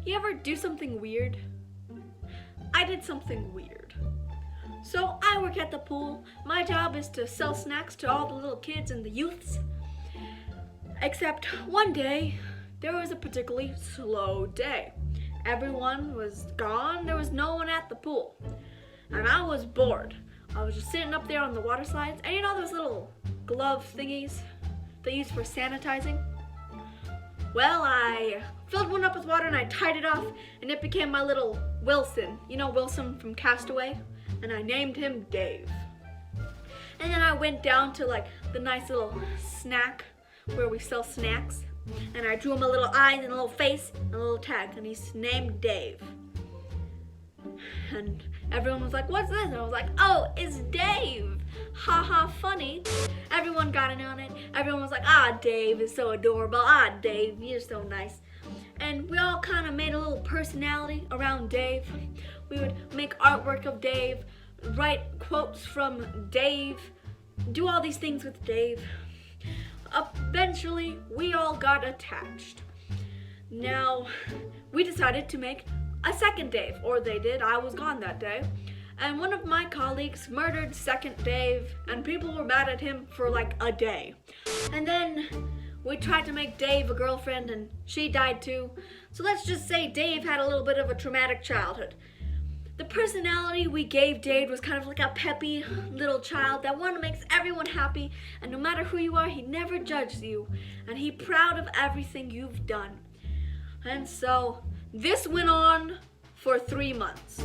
You ever do something weird? I did something weird. So I work at the pool. My job is to sell snacks to all the little kids and the youths. Except one day, there was a particularly slow day. Everyone was gone. There was no one at the pool. And I was bored. I was just sitting up there on the water slides. And you know those little glove thingies they use for sanitizing? Well, I filled one up with water and I tied it off, and it became my little Wilson. You know Wilson from Castaway? And I named him Dave. And then I went down to like the nice little snack where we sell snacks, and I drew him a little eyes and a little face and a little tag, and he's named Dave. And everyone was like, "What's this?" And I was like, "Oh, it's Dave. Ha ha, funny." Everyone got in on it. Everyone was like, "Ah, Dave is so adorable. Ah, Dave, you're so nice." And we all kind of made a little personality around Dave. We would make artwork of Dave, write quotes from Dave, do all these things with Dave. Eventually, we all got attached. Now, we decided to make a second Dave, or they did. I was gone that day. And one of my colleagues murdered second Dave, and people were mad at him for like a day. And then we tried to make Dave a girlfriend, and she died too. So let's just say Dave had a little bit of a traumatic childhood. The personality we gave Dave was kind of like a peppy little child that wanted to make everyone happy, and no matter who you are, he never judges you, and he's proud of everything you've done. And so this went on for 3 months.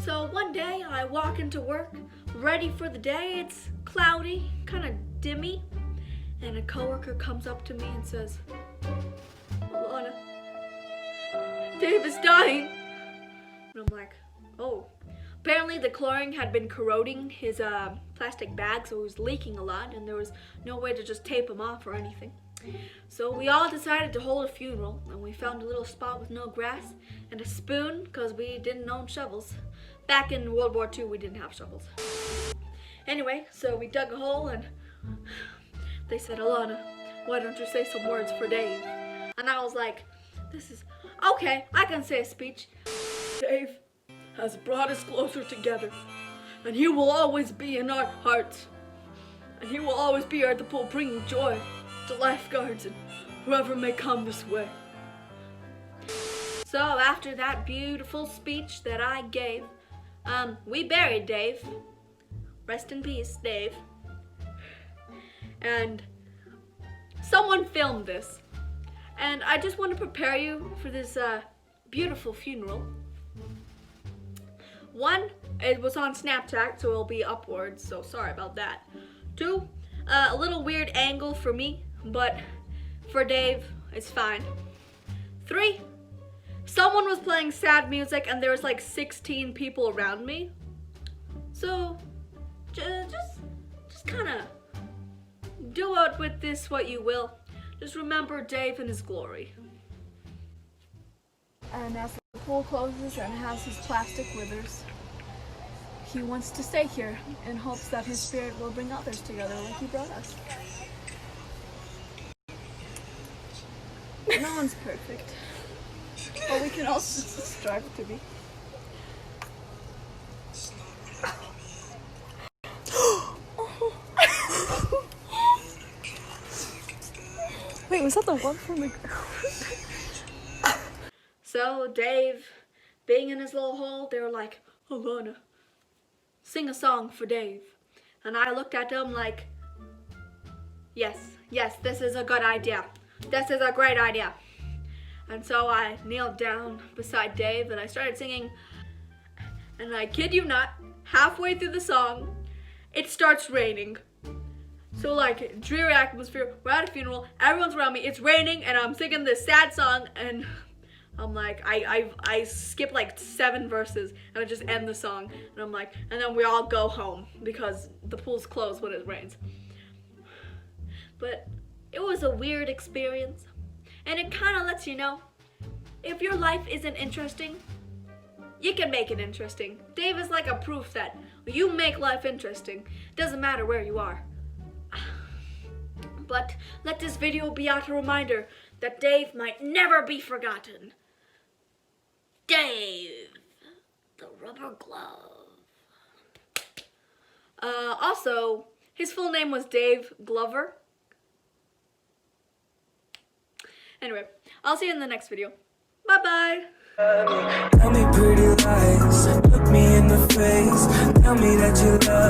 So one day I walk into work, ready for the day. It's cloudy, kind of dimmy, and a coworker comes up to me and says, "Alana, Dave is dying." And I'm like, "Oh." Apparently the chlorine had been corroding his plastic bag, so it was leaking a lot, and there was no way to just tape him off or anything. So we all decided to hold a funeral, and we found a little spot with no grass and a spoon because we didn't own shovels. Back in World War II, we didn't have shovels. Anyway, so we dug a hole, and they said, "Alana, why don't you say some words for Dave?" And I was like, okay, I can say a speech. "Dave has brought us closer together, and he will always be in our hearts. And he will always be at the pool bringing joy to lifeguards and whoever may come this way." So after that beautiful speech that I gave, we buried Dave. Rest in peace, Dave. And someone filmed this. And I just want to prepare you for this beautiful funeral. One, it was on Snapchat, so it'll be upwards, so sorry about that. Two, a little weird angle for me, but for Dave, it's fine. Three, someone was playing sad music and there was like 16 people around me. So just kind of do out with this what you will. Just remember Dave in his glory. And as the pool closes and has his plastic withers, he wants to stay here in hopes that his spirit will bring others together like he brought us. No one's perfect, but we can also strive to be. Wait, was that the one from the... So Dave, being in his little hole, they were like, "Alana, sing a song for Dave." And I looked at them like, yes, this is a good idea. This is a great idea. And so I kneeled down beside Dave and I started singing. And I kid you not, halfway through the song, it starts raining. So like, dreary atmosphere, we're at a funeral, everyone's around me, it's raining, and I'm singing this sad song, and I'm like, I skip like 7 verses, and I just end the song, and I'm like, and then we all go home, because the pool's closed when it rains. But it was a weird experience, and it kind of lets you know, if your life isn't interesting, you can make it interesting. Dave is like a proof that you make life interesting. Doesn't matter where you are. But let this video be out a reminder that Dave might never be forgotten. Dave, the rubber glove. Also, his full name was Dave Glover. Anyway, I'll see you in the next video. Bye-bye. Tell me pretty lies, look me in the face, tell me that you love